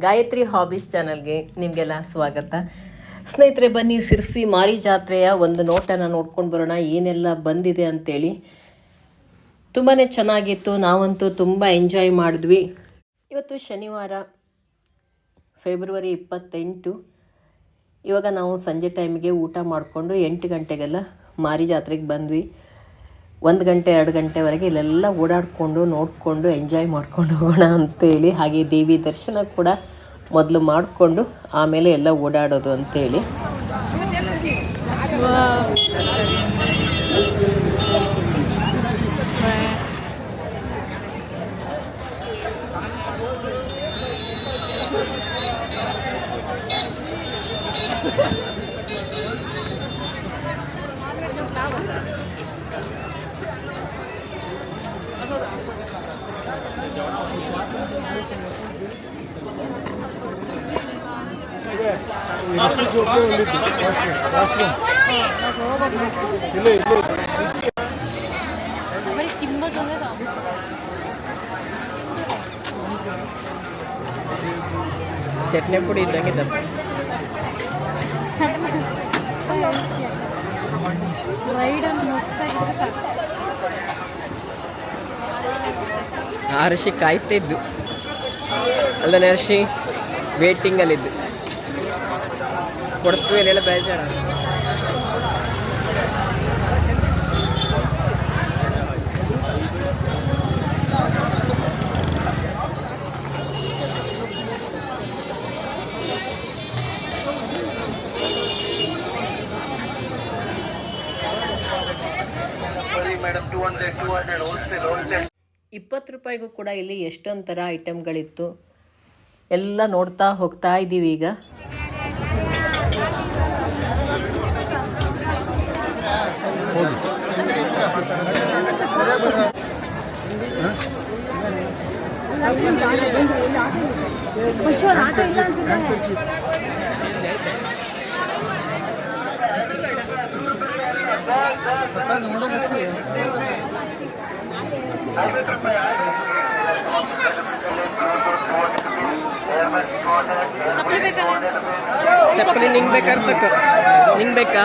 Gayatri hobbies ಚಾನಲ್ಗೆ ನಿಮಗೆಲ್ಲ ಸ್ವಾಗತ. ಸ್ನೇಹಿತರೆ, ಬನ್ನಿ ಸಿರ್ಸಿ ಮಾರಿ ಜಾತ್ರೆಯ ಒಂದು ನೋಟನ ನೋಡ್ಕೊಂಡು ಬರೋಣ, ಏನೆಲ್ಲ ಬಂದಿದೆ ಅಂತೇಳಿ. ತುಂಬಾ ಚೆನ್ನಾಗಿತ್ತು, ನಾವಂತೂ ತುಂಬ ಎಂಜಾಯ್ ಮಾಡಿದ್ವಿ. ಇವತ್ತು ಶನಿವಾರ ಫೆಬ್ರವರಿ 28. ಇವಾಗ ನಾವು ಸಂಜೆ ಟೈಮಿಗೆ ಊಟ ಮಾಡಿಕೊಂಡು 8 ಗಂಟೆಗೆಲ್ಲ ಮಾರಿ ಜಾತ್ರೆಗೆ ಬಂದ್ವಿ. 1 ಗಂಟೆ 2 ಗಂಟೆವರೆಗೆ ಇಲ್ಲೆಲ್ಲ ಓಡಾಡಿಕೊಂಡು ನೋಡಿಕೊಂಡು ಎಂಜಾಯ್ ಮಾಡ್ಕೊಂಡು ಹೋಗೋಣ ಅಂತೇಳಿ. ಹಾಗೆ ದೇವಿ ದರ್ಶನ ಕೂಡ ಮೊದಲು ಮಾಡಿಕೊಂಡು ಆಮೇಲೆ ಎಲ್ಲ ಓಡಾಡೋದು ಅಂತೇಳಿ. ಚಟ್ನಿ ಪುಡಿ ಇದ್ದಂಗೆ ಹರ್ಷಿ ಕಾಯ್ತಿದ್ದು ಅಲ್ಲದೆ ಹರ್ಷಿ ವೇಟಿಂಗಲ್ಲಿದ್ದು ಕೊಡ್ತೀವಿ ಎಲ್ಲ ಬೇಜಾರ. ₹20 ಕೂಡ ಇಲ್ಲಿ ಎಷ್ಟೊಂದು ಥರ ಐಟಮ್ಗಳಿತ್ತು. ಎಲ್ಲ ನೋಡ್ತಾ ಹೋಗ್ತಾ ಇದ್ದೀವಿ ಈಗ. ಚಪ್ಪಲಿ ನಿಂಗೆ ಬೇಕಾರ್ತಕ್ಕ ನಿಂಗೆ ಬೇಕಾ?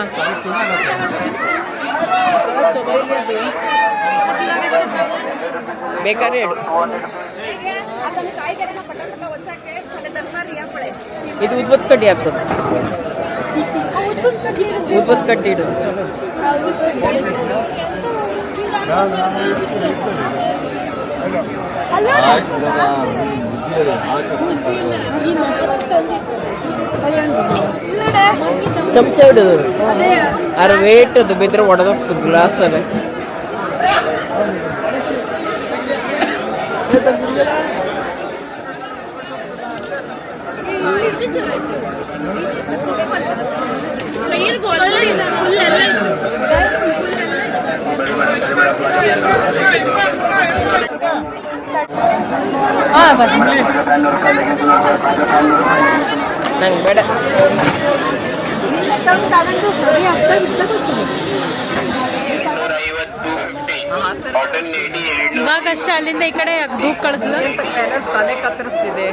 ಬೇಕಾದ್ರೆ ಹೇಳು. ಇದು ಉದ್ಬತ್ ಕಡ್ಡಿ ಆಗ್ತದೆ, ಉದ್ಬತ್ ಕಡ್ಡಿ ಇಡೋದು ಚಲೋ. ಚಮಚ ಇಡೋದು, ಅರ ವೇಟ್ ಅದು ಬಿದ್ರೆ ಒಡೆದೋಗ್ತದೆ ಗ್ಲಾಸಲ್ಲಿ. ನಂಗೆ ಬೇಡ. ಇವಾಗಷ್ಟೇ ಅಲ್ಲಿಂದ ಈ ಕಡೆ ದೂಕ್ ಕಳಿಸಿದ ತಲೆ ಕತ್ತರಿಸ್ತಿದೆ.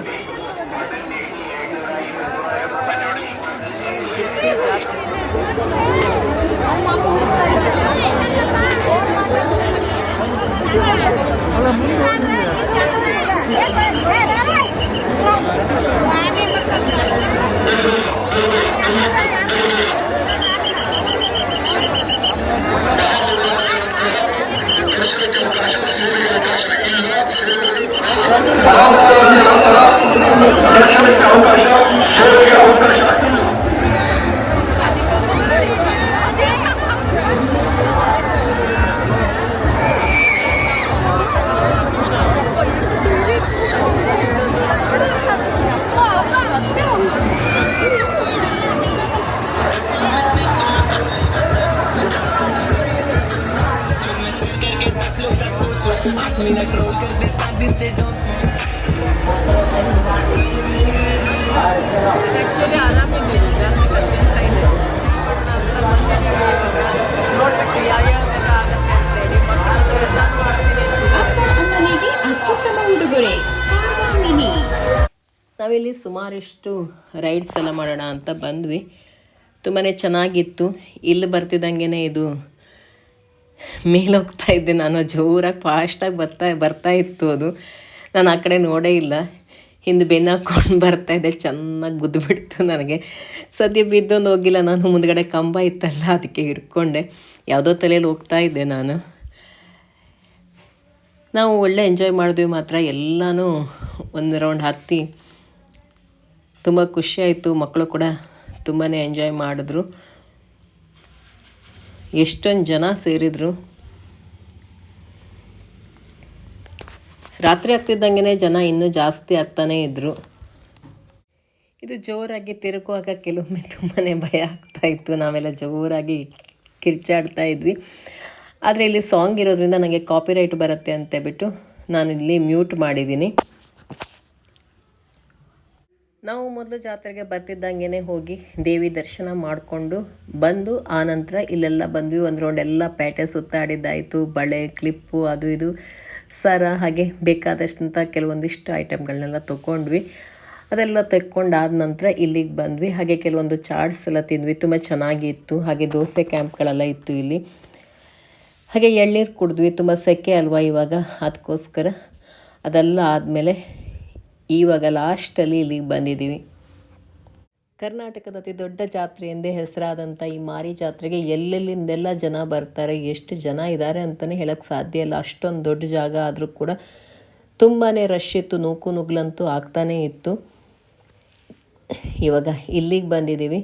ದರ್ಶನಕ್ಕೆ ಅವಕಾಶ, ಸೇವೆಗೆ ಅವಕಾಶ. ಆ್ಯಕ್ಚುಲಿ ಆರಾಮಿದೆ, ಜಾಸ್ತಿ ಕಷ್ಟ ಇಲ್ಲ. ನೋಡ್ಬೇಕು ಯಾವ್ಯಾವ್ದೆಲ್ಲ ಆಗುತ್ತೆ ಅಂತೇಳಿ. ಅತ್ಯುತ್ತಮ ಉಡುಗೊರೆ. ನಾವಿಲ್ಲಿ ಸುಮಾರಿಷ್ಟು ರೈಡ್ಸ್ ಎಲ್ಲ ಮಾಡೋಣ ಅಂತ ಬಂದ್ವಿ. ತುಂಬಾ ಚೆನ್ನಾಗಿತ್ತು. ಇಲ್ಲಿ ಬರ್ತಿದ್ದಂಗೆ ಇದು ಮೇಲೆ ಹೋಗ್ತಾ ಇದ್ದೆ ನಾನು, ಜೋರಾಗಿ ಫಾಸ್ಟಾಗಿ ಬರ್ತಾ ಇತ್ತು ಅದು. ನಾನು ಆ ಕಡೆ ನೋಡೇ ಇಲ್ಲ, ಹಿಂದೆ ಬೆನ್ನು ಹಾಕ್ಕೊಂಡು ಬರ್ತಾಯಿದ್ದೆ. ಚೆನ್ನಾಗಿ ಗುದ್ದುಬಿಡ್ತು ನನಗೆ. ಸದ್ಯ ಬಿದ್ದೊಂದು ಹೋಗಿಲ್ಲ ನಾನು, ಮುಂದ್ಗಡೆ ಕಂಬ ಇತ್ತಲ್ಲ ಅದಕ್ಕೆ ಹಿಡ್ಕೊಂಡೆ. ಯಾವುದೋ ತಲೆಯಲ್ಲಿ ಹೋಗ್ತಾ ಇದ್ದೆ ನಾನು. ನಾವು ಒಳ್ಳೆ ಎಂಜಾಯ್ ಮಾಡಿದ್ವಿ ಮಾತ್ರ. ಎಲ್ಲನೂ ಒಂದು ರೌಂಡ್ ಹತ್ತಿ ತುಂಬ ಖುಷಿಯಾಯಿತು. ಮಕ್ಕಳು ಕೂಡ ತುಂಬಾ ಎಂಜಾಯ್ ಮಾಡಿದ್ರು. ಎಷ್ಟೊಂದು ಜನ ಸೇರಿದರು. ರಾತ್ರಿ ಆಗ್ತಿದ್ದಂಗೆ ಜನ ಇನ್ನೂ ಜಾಸ್ತಿ ಆಗ್ತಾನೇ ಇದ್ದರು. ಇದು ಜೋರಾಗಿ ತಿರುಗುವಾಗ ಕೆಲವೊಮ್ಮೆ ತುಂಬಾ ಭಯ ಆಗ್ತಾಯಿತ್ತು. ನಾವೆಲ್ಲ ಜೋರಾಗಿ ಕಿರ್ಚಾಡ್ತಾ ಇದ್ವಿ. ಆದರೆ ಇಲ್ಲಿ ಸಾಂಗ್ ಇರೋದ್ರಿಂದ ನನಗೆ ಕಾಪಿರೈಟ್ ಬರುತ್ತೆ ಅಂತೇಳ್ಬಿಟ್ಟು ನಾನಿಲ್ಲಿ ಮ್ಯೂಟ್ ಮಾಡಿದ್ದೀನಿ. ನಾವು ಮೊದಲು ಜಾತ್ರೆಗೆ ಬರ್ತಿದ್ದಂಗೆ ಹೋಗಿ ದೇವಿ ದರ್ಶನ ಮಾಡಿಕೊಂಡು ಬಂದು ಆನಂತರ ಇಲ್ಲೆಲ್ಲ ಬಂದ್ವಿ. ಒಂದು ರೌಂಡ್ ಎಲ್ಲ ಪೇಟೆ ಸುತ್ತಾಡಿದ್ದಾಯಿತು. ಬಳೆ, ಕ್ಲಿಪ್ಪು, ಅದು ಇದು ಸರ, ಹಾಗೆ ಬೇಕಾದಷ್ಟಂತ ಕೆಲವೊಂದಿಷ್ಟು ಐಟಮ್ಗಳನ್ನೆಲ್ಲ ತೊಗೊಂಡ್ವಿ. ಅದೆಲ್ಲ ತೆಕ್ಕೊಂಡಾದ ನಂತರ ಇಲ್ಲಿಗೆ ಬಂದ್ವಿ. ಹಾಗೆ ಕೆಲವೊಂದು ಚಾಟ್ಸ್ ಎಲ್ಲ ತಿಂದ್ವಿ, ತುಂಬ ಚೆನ್ನಾಗಿತ್ತು. ಹಾಗೆ ದೋಸೆ ಕ್ಯಾಂಪ್ಗಳೆಲ್ಲ ಇತ್ತು ಇಲ್ಲಿ. ಹಾಗೆ ಎಳ್ನೀರು ಕುಡಿದ್ವಿ. ತುಂಬ ಸೆಕೆ ಅಲ್ವಾ ಇವಾಗ, ಅದಕ್ಕೋಸ್ಕರ ಅದೆಲ್ಲ ಆದಮೇಲೆ ಇವಾಗ ಲಾಸ್ಟಲ್ಲಿ ಇಲ್ಲಿಗೆ ಬಂದಿದ್ದೀವಿ. ಕರ್ನಾಟಕದ ಅತಿ ದೊಡ್ಡ ಜಾತ್ರೆ ಎಂದೇ ಹೆಸರಾದಂಥ ಈ ಮಾರಿ ಜಾತ್ರೆಗೆ ಎಲ್ಲೆಲ್ಲಿಂದೆಲ್ಲ ಜನ ಬರ್ತಾರೆ. ಎಷ್ಟು ಜನ ಇದ್ದಾರೆ ಅಂತಲೇ ಹೇಳೋಕ್ಕೆ ಸಾಧ್ಯ ಇಲ್ಲ. ಅಷ್ಟೊಂದು ದೊಡ್ಡ ಜಾಗ ಆದರೂ ಕೂಡ ತುಂಬಾ ರಶ್ ಇತ್ತು. ನೂಕು ನುಗ್ಲಂತೂ ಆಗ್ತಾನೇ ಇತ್ತು. ಇವಾಗ ಇಲ್ಲಿಗೆ ಬಂದಿದ್ದೀವಿ.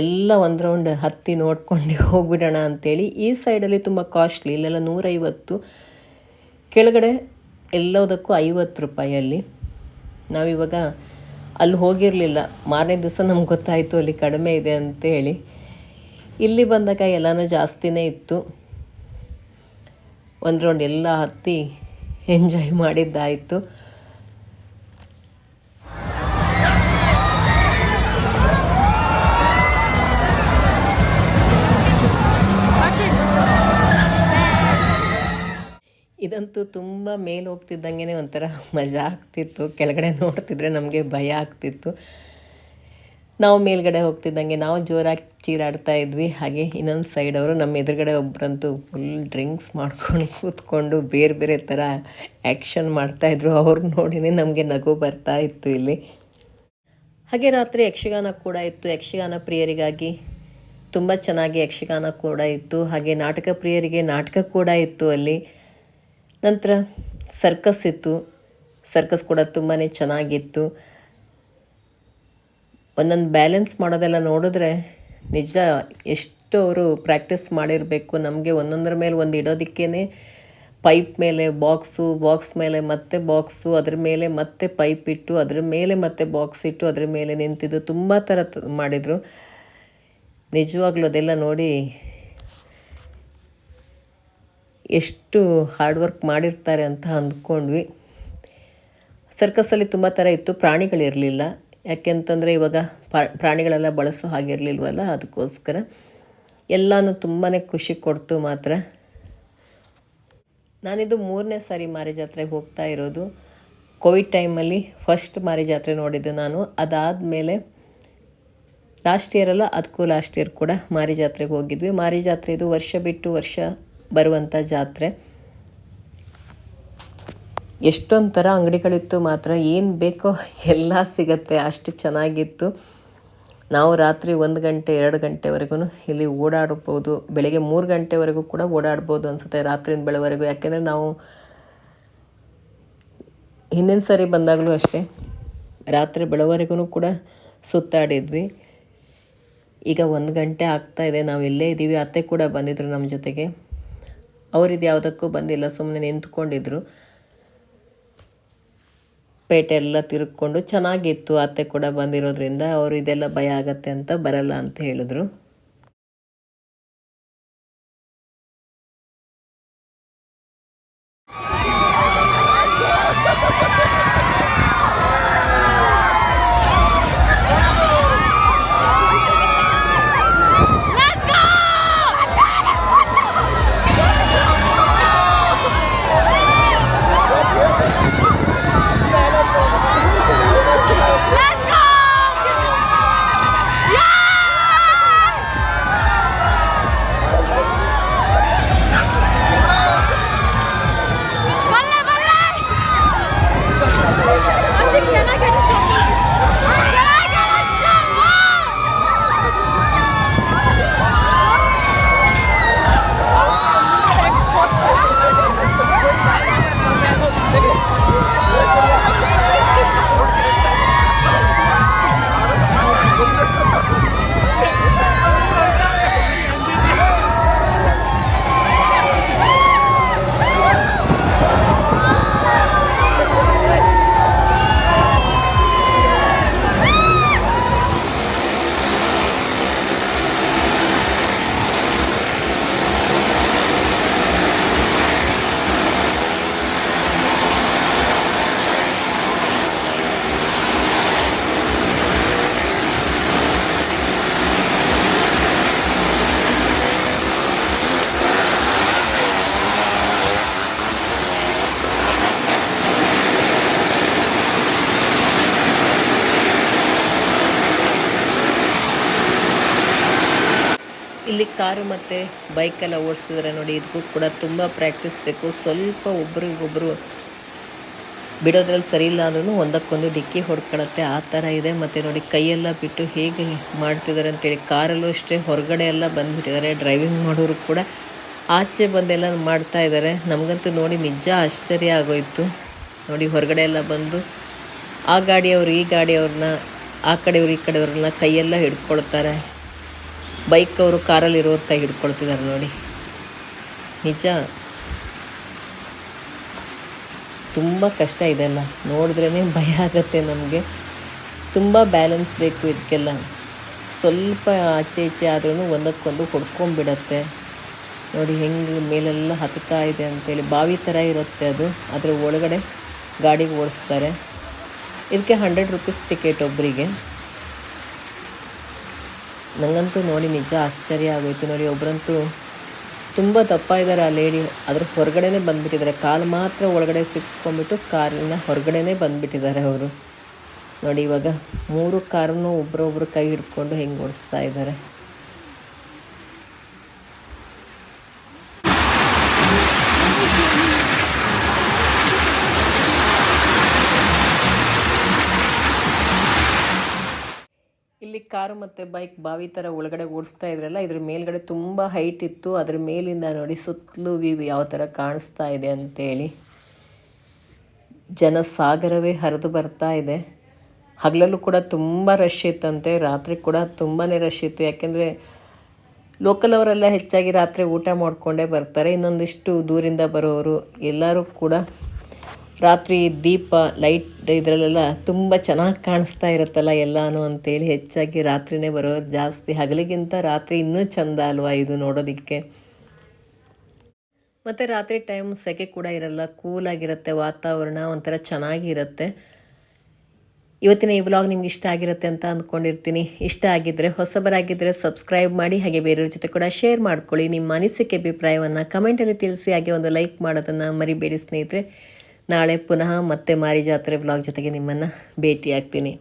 ಎಲ್ಲ ಒಂದು ರೌಂಡ್ ಹತ್ತಿ ನೋಡ್ಕೊಂಡು ಹೋಗ್ಬಿಡೋಣ ಅಂಥೇಳಿ. ಈ ಸೈಡಲ್ಲಿ ತುಂಬ ಕಾಸ್ಟ್ಲಿ, ಇಲ್ಲೆಲ್ಲ 150, ಕೆಳಗಡೆ ಎಲ್ಲದಕ್ಕೂ 50 ರೂಪಾಯಲ್ಲಿ. ನಾವಿವಾಗ ಅಲ್ಲಿ ಹೋಗಿರಲಿಲ್ಲ. ಮಾರನೇ ದಿವಸ ನಮ್ಗೆ ಗೊತ್ತಾಯಿತು ಅಲ್ಲಿ ಕಡಿಮೆ ಇದೆ ಅಂತೇಳಿ. ಇಲ್ಲಿ ಬಂದಾಗ ಎಲ್ಲನೂ ಜಾಸ್ತಿನೇ ಇತ್ತು. ಒಂದು ರೌಂಡ್ ಎಲ್ಲ ಹತ್ತಿ ಎಂಜಾಯ್ ಮಾಡಿದ್ದಾಯಿತು. ಇದಂತೂ ತುಂಬ ಮೇಲೆ ಹೋಗ್ತಿದ್ದಂಗೆ ಒಂಥರ ಮಜಾ ಆಗ್ತಿತ್ತು. ಕೆಳಗಡೆ ನೋಡ್ತಿದ್ರೆ ನಮಗೆ ಭಯ ಆಗ್ತಿತ್ತು. ನಾವು ಮೇಲ್ಗಡೆ ಹೋಗ್ತಿದ್ದಂಗೆ ನಾವು ಜೋರಾಗಿ ಚೀರಾಡ್ತಾ ಇದ್ವಿ. ಹಾಗೆ ಇನ್ನೊಂದು ಸೈಡ್ ಅವರು, ನಮ್ಮ ಎದುರುಗಡೆ ಒಬ್ಬರಂತೂ ಫುಲ್ ಡ್ರಿಂಕ್ಸ್ ಮಾಡ್ಕೊಂಡು ಕೂತ್ಕೊಂಡು ಬೇರೆ ಬೇರೆ ಥರ ಆ್ಯಕ್ಷನ್ ಮಾಡ್ತಾಯಿದ್ರು. ಅವ್ರು ನೋಡಿನೇ ನಮಗೆ ನಗು ಬರ್ತಾ ಇತ್ತು ಇಲ್ಲಿ. ಹಾಗೆ ರಾತ್ರಿ ಯಕ್ಷಗಾನ ಕೂಡ ಇತ್ತು. ಯಕ್ಷಗಾನ ಪ್ರಿಯರಿಗಾಗಿ ತುಂಬ ಚೆನ್ನಾಗಿ ಯಕ್ಷಗಾನ ಕೂಡ ಇತ್ತು. ಹಾಗೆ ನಾಟಕ ಪ್ರಿಯರಿಗೆ ನಾಟಕ ಕೂಡ ಇತ್ತು ಅಲ್ಲಿ. ನಂತರ ಸರ್ಕಸ್ ಇತ್ತು. ಸರ್ಕಸ್ ಕೂಡ ತುಂಬಾ ಚೆನ್ನಾಗಿತ್ತು. ಒಂದೊಂದು ಬ್ಯಾಲೆನ್ಸ್ ಮಾಡೋದೆಲ್ಲ ನೋಡಿದ್ರೆ ನಿಜ ಎಷ್ಟು ಅವರು ಪ್ರಾಕ್ಟೀಸ್ ಮಾಡಿರಬೇಕು. ನಮಗೆ ಒಂದೊಂದರ ಮೇಲೆ ಒಂದು ಇಡೋದಕ್ಕೇ ಪೈಪ್ ಮೇಲೆ ಬಾಕ್ಸು, ಬಾಕ್ಸ್ ಮೇಲೆ ಮತ್ತೆ ಬಾಕ್ಸು, ಅದ್ರ ಮೇಲೆ ಮತ್ತೆ ಪೈಪ್ ಇಟ್ಟು, ಅದ್ರ ಮೇಲೆ ಮತ್ತೆ ಬಾಕ್ಸ್ ಇಟ್ಟು, ಅದ್ರ ಮೇಲೆ ನಿಂತಿದ್ದು ತುಂಬ ಥರ ಮಾಡಿದರು. ನಿಜವಾಗ್ಲೂ ಅದೆಲ್ಲ ನೋಡಿ ಎಷ್ಟು ಹಾರ್ಡ್ ವರ್ಕ್ ಮಾಡಿರ್ತಾರೆ ಅಂತ ಅಂದ್ಕೊಂಡ್ವಿ. ಸರ್ಕಸಲ್ಲಿ ತುಂಬ ಥರ ಇತ್ತು. ಪ್ರಾಣಿಗಳಿರಲಿಲ್ಲ. ಯಾಕೆಂತಂದರೆ ಇವಾಗ ಪ್ರಾಣಿಗಳೆಲ್ಲ ಬಳಸೋ ಹಾಗಿರಲಿಲ್ವಲ್ಲ, ಅದಕ್ಕೋಸ್ಕರ ಎಲ್ಲನೂ ತುಂಬಾ ಖುಷಿ ಕೊಡ್ತು ಮಾತ್ರ. ನಾನಿದು 3ನೇ ಸಾರಿ ಮಾರಿ ಜಾತ್ರೆಗೆ ಹೋಗ್ತಾ ಇರೋದು. ಕೋವಿಡ್ ಟೈಮಲ್ಲಿ ಫಸ್ಟ್ ಮಾರಿ ಜಾತ್ರೆ ನೋಡಿದ್ದು ನಾನು. ಅದಾದಮೇಲೆ ಲಾಸ್ಟ್ ಇಯರಲ್ಲ, ಅದಕ್ಕೂ ಲಾಸ್ಟ್ ಇಯರ್ ಕೂಡ ಮಾರಿ ಜಾತ್ರೆಗೆ ಹೋಗಿದ್ವಿ. ಮಾರಿ ಜಾತ್ರೆ ಇದು ವರ್ಷ ಬಿಟ್ಟು ವರ್ಷ ಬರುವಂಥ ಜಾತ್ರೆ. ಎಷ್ಟೊಂದು ಥರ ಅಂಗಡಿಗಳಿತ್ತು ಮಾತ್ರ. ಏನು ಬೇಕೋ ಎಲ್ಲ ಸಿಗತ್ತೆ, ಅಷ್ಟು ಚೆನ್ನಾಗಿತ್ತು. ನಾವು ರಾತ್ರಿ 1 ಗಂಟೆ 2 ಗಂಟೆವರೆಗೂ ಇಲ್ಲಿ ಓಡಾಡ್ಬೋದು. ಬೆಳಗ್ಗೆ 3 ಗಂಟೆವರೆಗೂ ಕೂಡ ಓಡಾಡ್ಬೋದು ಅನಿಸುತ್ತೆ, ರಾತ್ರಿಯಿಂದ ಬೆಳವರೆಗೂ. ಯಾಕೆಂದರೆ ನಾವು ಹಿಂದಿನ ಸರಿ ಬಂದಾಗಲೂ ಅಷ್ಟೇ ರಾತ್ರಿ ಬೆಳವರೆಗೂ ಕೂಡ ಸುತ್ತಾಡಿದ್ವಿ. ಈಗ 1 ಗಂಟೆ ಆಗ್ತಾಯಿದೆ, ನಾವು ಇಲ್ಲೇ ಇದ್ದೀವಿ. ಅತ್ತೆ ಕೂಡ ಬಂದಿದ್ದರು ನಮ್ಮ ಜೊತೆಗೆ. ಅವರಿದು ಯಾವುದಕ್ಕೂ ಬಂದಿಲ್ಲ, ಸುಮ್ಮನೆ ನಿಂತ್ಕೊಂಡಿದ್ರು. ಪೇಟೆ ಎಲ್ಲ ತಿರುಗಿಕೊಂಡು ಚೆನ್ನಾಗಿತ್ತು. ಅತ್ತೆ ಕೂಡ ಬಂದಿರೋದ್ರಿಂದ ಅವರು ಇದೆಲ್ಲ ಭಯ ಆಗತ್ತೆ ಅಂತ ಬರಲ್ಲ ಅಂತ ಹೇಳಿದ್ರು. ಕಾರು ಮತ್ತು ಬೈಕೆಲ್ಲ ಓಡಿಸ್ತಿದ್ದಾರೆ ನೋಡಿ. ಇದಕ್ಕೂ ಕೂಡ ತುಂಬ ಪ್ರಾಕ್ಟೀಸ್ ಬೇಕು. ಸ್ವಲ್ಪ ಒಬ್ರಿಗೊಬ್ರು ಬಿಡೋದ್ರಲ್ಲಿ ಸರಿ ಇಲ್ಲ ಅಂದ್ರೂ ಒಂದಕ್ಕೊಂದು ಡಿಕ್ಕಿ ಹೊಡ್ಕೊಳತ್ತೆ, ಆ ಥರ ಇದೆ. ಮತ್ತು ನೋಡಿ ಕೈಯೆಲ್ಲ ಬಿಟ್ಟು ಹೇಗೆ ಮಾಡ್ತಿದ್ದಾರೆ ಅಂತೇಳಿ. ಕಾರಲ್ಲೂ ಅಷ್ಟೇ ಹೊರಗಡೆ ಎಲ್ಲ ಬಂದುಬಿಟ್ಟಿದ್ದಾರೆ. ಡ್ರೈವಿಂಗ್ ಮಾಡೋರು ಕೂಡ ಆಚೆ ಬಂದೆಲ್ಲ ಮಾಡ್ತಾ ಇದ್ದಾರೆ. ನಮಗಂತೂ ನೋಡಿ ನಿಜ ಆಶ್ಚರ್ಯ ಆಗೋಯಿತು ನೋಡಿ. ಹೊರಗಡೆ ಎಲ್ಲ ಬಂದು ಆ ಗಾಡಿಯವರು ಈ ಗಾಡಿಯವ್ರನ್ನ, ಆ ಕಡೆಯವರು ಈ ಕಡೆಯವ್ರನ್ನ ಕೈಯೆಲ್ಲ ಹಿಡ್ಕೊಳ್ತಾರೆ. ಬೈಕ್ ಅವರು ಕಾರಲ್ಲಿರೋರು ಕೈ ಹಿಡ್ಕೊಳ್ತಿದ್ದಾರೆ ನೋಡಿ. ನಿಜ ತುಂಬ ಕಷ್ಟ ಇದೆಲ್ಲ ನೋಡಿದ್ರೇ ಭಯ ಆಗುತ್ತೆ ನಮಗೆ. ತುಂಬ ಬ್ಯಾಲೆನ್ಸ್ ಬೇಕು ಇದಕ್ಕೆಲ್ಲ. ಸ್ವಲ್ಪ ಆಚೆ ಈಚೆ ಆದ್ರೂ ಒಂದಕ್ಕೊಂದು ಹೊಡ್ಕೊಂಬಿಡತ್ತೆ ನೋಡಿ. ಹೆಂಗೆ ಮೇಲೆಲ್ಲ ಹತ್ತುತ್ತಾ ಇದೆ ಅಂತೇಳಿ. ಬಾವಿ ಥರ ಇರುತ್ತೆ ಅದು, ಅದರ ಒಳಗಡೆ ಗಾಡಿ ಓಡಿಸ್ತಾರೆ. ಇದಕ್ಕೆ 100 ರೂಪೀಸ್ ಟಿಕೆಟ್ ಒಬ್ಬರಿಗೆ. ನನಗಂತೂ ನೋಡಿ ನಿಜ ಆಶ್ಚರ್ಯ ಆಗೋಯ್ತು ನೋಡಿ. ಒಬ್ಬರಂತೂ ತುಂಬ ದಪ್ಪ ಇದ್ದಾರೆ ಆ ಲೇಡಿ, ಅದ್ರ ಹೊರಗಡೆನೇ ಬಂದುಬಿಟ್ಟಿದ್ದಾರೆ. ಕಾಲು ಮಾತ್ರ ಒಳಗಡೆ ಸಿಕ್ಸ್ಕೊಂಡ್ಬಿಟ್ಟು ಕಾರಿನ ಹೊರಗಡೆನೇ ಬಂದುಬಿಟ್ಟಿದ್ದಾರೆ ಅವರು ನೋಡಿ. ಇವಾಗ 3 ಕಾರನ್ನು ಒಬ್ಬರೊಬ್ಬರು ಕೈ ಹಿಡ್ಕೊಂಡು ಹೆಂಗೆ ಓಡಿಸ್ತಾ ಇದ್ದಾರೆ. ಇಲ್ಲಿ ಕಾರು ಮತ್ತು ಬೈಕ್ ಬಾವಿ ಥರ ಒಳಗಡೆ ಓಡಿಸ್ತಾ ಇದ್ರಲ್ಲ, ಇದ್ರ ಮೇಲ್ಗಡೆ ತುಂಬ ಹೈಟ್ ಇತ್ತು. ಅದ್ರ ಮೇಲಿಂದ ನೋಡಿ ಸುತ್ತಲೂ ವ್ಯೂ ಯಾವ ಥರ ಕಾಣಿಸ್ತಾ ಇದೆ ಅಂತೇಳಿ. ಜನಸಾಗರವೇ ಹರಿದು ಬರ್ತಾ ಇದೆ. ಹಗಲಲ್ಲೂ ಕೂಡ ತುಂಬ ರಶ್ ಇತ್ತಂತೆ, ರಾತ್ರಿ ಕೂಡ ತುಂಬಾ ರಶ್ ಇತ್ತು. ಯಾಕೆಂದರೆ ಲೋಕಲ್ ಅವರೆಲ್ಲ ಹೆಚ್ಚಾಗಿ ರಾತ್ರಿ ಊಟ ಮಾಡಿಕೊಂಡೇ ಬರ್ತಾರೆ. ಇನ್ನೊಂದಿಷ್ಟು ದೂರಿಂದ ಬರೋರು ಎಲ್ಲರೂ ಕೂಡ ರಾತ್ರಿ ದೀಪ ಲೈಟ್ ಇದರಲ್ಲೆಲ್ಲ ತುಂಬ ಚೆನ್ನಾಗಿ ಕಾಣಿಸ್ತಾ ಇರುತ್ತಲ್ಲ ಎಲ್ಲನೂ ಅಂತೇಳಿ ಹೆಚ್ಚಾಗಿ ರಾತ್ರಿನೇ ಬರೋರು ಜಾಸ್ತಿ. ಹಗಲಿಗಿಂತ ರಾತ್ರಿ ಇನ್ನೂ ಚೆಂದ ಅಲ್ವಾ ಇದು ನೋಡೋದಕ್ಕೆ. ಮತ್ತು ರಾತ್ರಿ ಟೈಮ್ ಸೆಕೆ ಕೂಡ ಇರಲ್ಲ, ಕೂಲಾಗಿರುತ್ತೆ ವಾತಾವರಣ, ಒಂಥರ ಚೆನ್ನಾಗಿರುತ್ತೆ. ಇವತ್ತಿನ ಈ ವ್ಲಾಗ್ ನಿಮ್ಗೆ ಇಷ್ಟ ಆಗಿರುತ್ತೆ ಅಂತ ಅಂದ್ಕೊಂಡಿರ್ತೀನಿ. ಇಷ್ಟ ಆಗಿದ್ದರೆ, ಹೊಸಬರಾಗಿದ್ದರೆ ಸಬ್ಸ್ಕ್ರೈಬ್ ಮಾಡಿ, ಹಾಗೆ ಬೇರೆಯವ್ರ ಜೊತೆ ಕೂಡ ಶೇರ್ ಮಾಡ್ಕೊಳ್ಳಿ. ನಿಮ್ಮ ಅನಿಸಿಕೆ ಅಭಿಪ್ರಾಯವನ್ನು ಕಮೆಂಟಲ್ಲಿ ತಿಳಿಸಿ, ಹಾಗೆ ಒಂದು ಲೈಕ್ ಮಾಡೋದನ್ನು ಮರಿಬೇಡಿ ಸ್ನೇಹಿತರೆ. ನಾಳೆ ಪುನಃ ಮತ್ತೆ ಮಾರಿ ಜಾತ್ರೆ ವ್ಲಾಗ್ ಜೊತೆಗೆ ನಿಮ್ಮನ್ನು ಭೇಟಿ ಆಗ್ತೀನಿ.